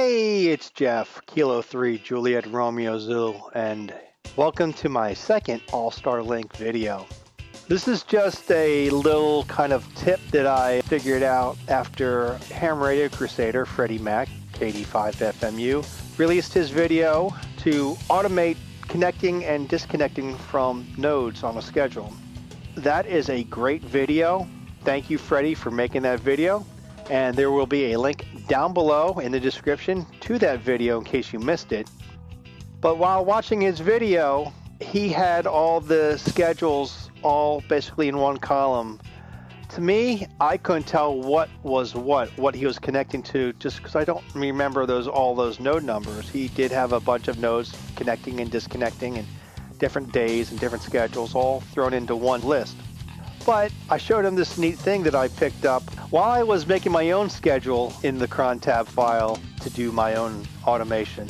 Hey, it's Jeff, Kilo 3, Juliet Romeo Zulu, and welcome to my second AllStar Link video. This is just a little kind of tip that I figured out after Ham Radio Crusader, Freddie Mac, KD5FMU, released his video to automate connecting and disconnecting from nodes on a schedule. That is a great video. Thank you, Freddie, for making that video. And there will be a link down below in the description to that video in case you missed it. But while watching his video, he had all the schedules all basically in one column. To me, I couldn't tell what was what he was connecting to, just because I don't remember all those node numbers. He did have a bunch of nodes connecting and disconnecting and different days and different schedules all thrown into one list. But I showed him this neat thing that I picked up while I was making my own schedule in the crontab file to do my own automation.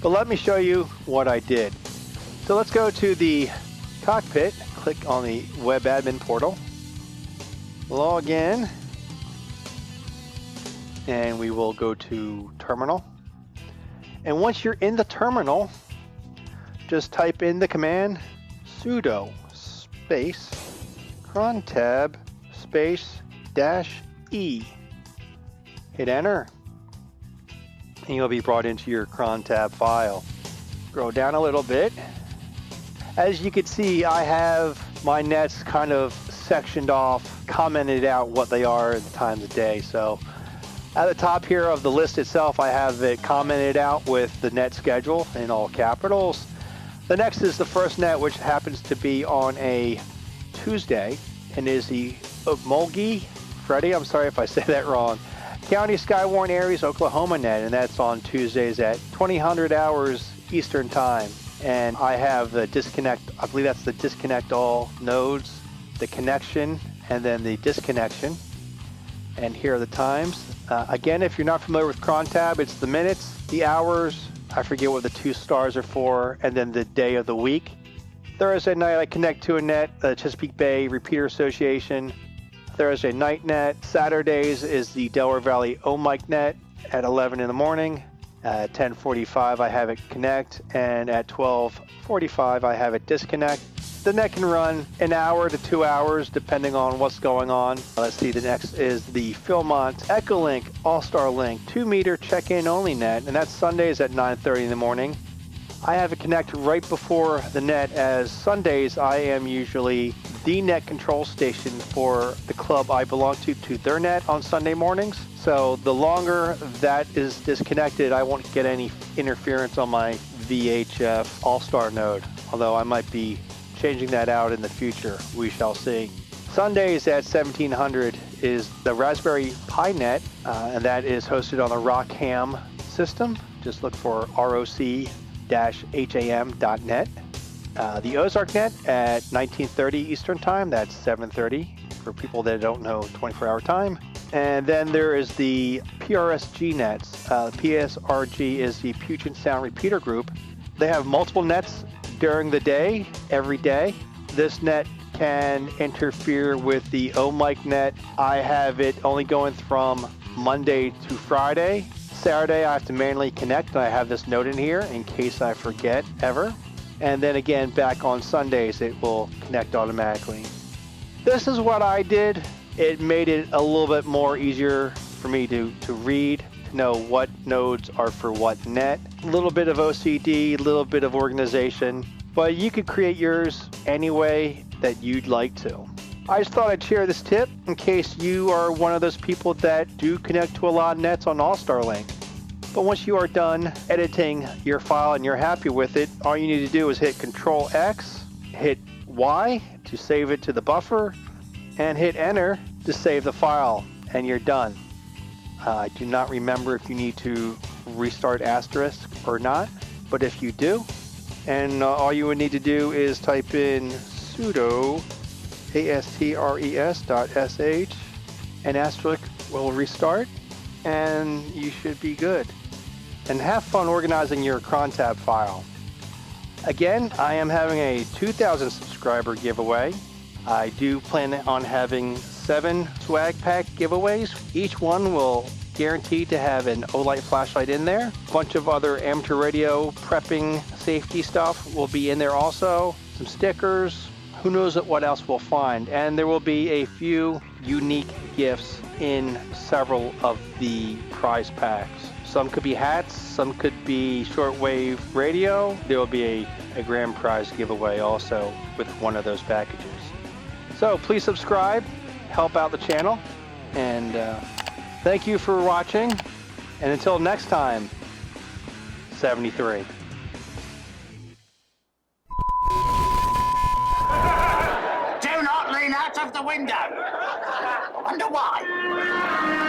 But let me show you what I did. So let's go to the cockpit, click on the web admin portal, log in, and we will go to terminal. And once you're in the terminal, just type in the command sudo space crontab space -e. Hit enter, and you'll be brought into your crontab file. Scroll down a little bit. As you can see, I have my nets kind of sectioned off, commented out what they are at the times of day. So at the top here of the list itself, I have it commented out with the net schedule in all capitals. The next is the first net, which happens to be on a Tuesday, and is the Okmulgee, Freddie, I'm sorry if I say that wrong, County Skywarn Aries, Oklahoma net, and that's on Tuesdays at 2000 hours Eastern Time. And I have the disconnect, I believe that's the disconnect all nodes, the connection, and then the disconnection. And here are the times. Again, if you're not familiar with crontab, it's the minutes, the hours, I forget what the two stars are for, and then the day of the week. Thursday night, I connect to a net, Chesapeake Bay Repeater Association. Thursday night net. Saturdays is the Delaware Valley OMIC net at 11 in the morning. At 10:45, I have it connect, and at 12:45, I have it disconnect. The net can run an hour to 2 hours, depending on what's going on. Let's see, the next is the Philmont Echolink AllStar Link 2-meter check-in only net, and that's Sundays at 9:30 in the morning. I have it connect right before the net, as Sundays I am usually the net control station for the club I belong to their net on Sunday mornings. So the longer that is disconnected, I won't get any interference on my VHF AllStar node, although I might be changing that out in the future. We shall see. Sundays at 1700 is the Raspberry Pi net, and that is hosted on the Rock Ham system. Just look for roc-ham.net. The Ozark net at 1930 Eastern Time, that's 7:30 for people that don't know 24-hour time. And then there is the PRSG nets. PSRG is the Puget Sound Repeater Group. They have multiple nets during the day, every day. This net can interfere with the OMIC net. I have it only going from Monday to Friday. Saturday I have to manually connect, and I have this note in here in case I forget ever. And then again, back on Sundays, it will connect automatically. This is what I did. It made it a little bit more easier for me to read, to know what nodes are for what net. A little bit of OCD, a little bit of organization, but you could create yours any way that you'd like to. I just thought I'd share this tip in case you are one of those people that do connect to a lot of nets on AllStar Link. But once you are done editing your file and you're happy with it, all you need to do is hit Control X, hit Y to save it to the buffer, and hit Enter to save the file, and you're done. I do not remember if you need to restart asterisk or not, but if you do, and all you would need to do is type in sudo astres.sh, and asterisk will restart, and you should be good. And have fun organizing your crontab file. Again, I am having a 2,000 subscriber giveaway. I do plan on having 7 swag pack giveaways. Each one will guaranteed to have an O-light flashlight in there. A bunch of other amateur radio prepping safety stuff will be in there also. Some stickers. Who knows what else we'll find. And there will be a few unique gifts in several of the prize packs. Some could be hats, some could be shortwave radio. There will be a grand prize giveaway also with one of those packages. So please subscribe, help out the channel, and thank you for watching. And until next time, 73. Do not lean out of the window. I wonder why.